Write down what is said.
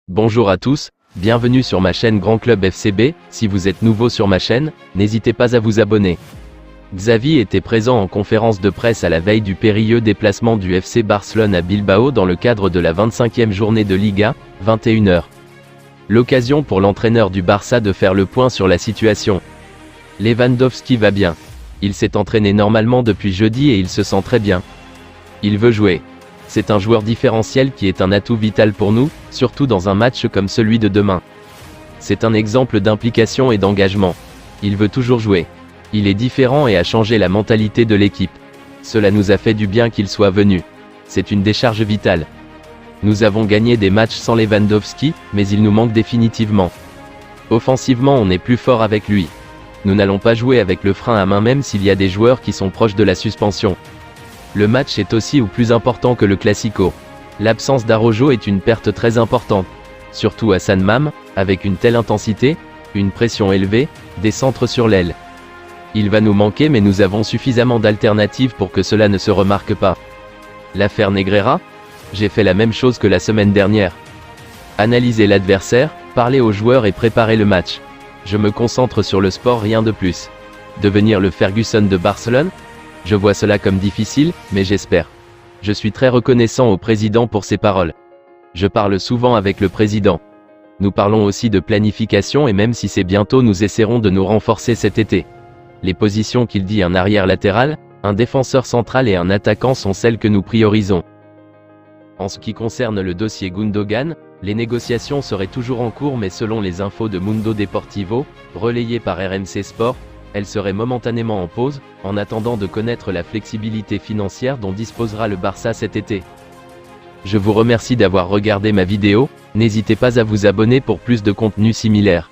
Bonjour à tous, bienvenue sur ma chaîne Grand Club FCB. Si vous êtes nouveau sur ma chaîne, n'hésitez pas à vous abonner. Xavi était présent en conférence de presse à la veille du périlleux déplacement du FC Barcelone à Bilbao dans le cadre de la 25e journée de Liga, 21h. L'occasion pour l'entraîneur du Barça de faire le point sur la situation. Lewandowski va bien. Il s'est entraîné normalement depuis jeudi et il se sent très bien. Il veut jouer. C'est un joueur différentiel qui est un atout vital pour nous, surtout dans un match comme celui de demain. C'est un exemple d'implication et d'engagement. Il veut toujours jouer. Il est différent et a changé la mentalité de l'équipe. Cela nous a fait du bien qu'il soit venu. C'est une décharge vitale. Nous avons gagné des matchs sans Lewandowski, mais il nous manque définitivement. Offensivement, on est plus fort avec lui. Nous n'allons pas jouer avec le frein à main même s'il y a des joueurs qui sont proches de la suspension. Le match est aussi ou plus important que le Classico. L'absence d'Araujo est une perte très importante. Surtout à San Mam, avec une telle intensité, une pression élevée, des centres sur l'aile. Il va nous manquer mais nous avons suffisamment d'alternatives pour que cela ne se remarque pas. L'affaire Negreira ? J'ai fait la même chose que la semaine dernière. Analyser l'adversaire, parler aux joueurs et préparer le match. Je me concentre sur le sport, rien de plus. Devenir le Ferguson de Barcelone ? Je vois cela comme difficile, mais j'espère. Je suis très reconnaissant au président pour ses paroles. Je parle souvent avec le président. Nous parlons aussi de planification et même si c'est bientôt, nous essaierons de nous renforcer cet été. Les positions qu'il dit, un arrière latéral, un défenseur central et un attaquant sont celles que nous priorisons. En ce qui concerne le dossier Gundogan, les négociations seraient toujours en cours mais selon les infos de Mundo Deportivo, relayées par RMC Sport, elle serait momentanément en pause, en attendant de connaître la flexibilité financière dont disposera le Barça cet été. Je vous remercie d'avoir regardé ma vidéo, n'hésitez pas à vous abonner pour plus de contenu similaire.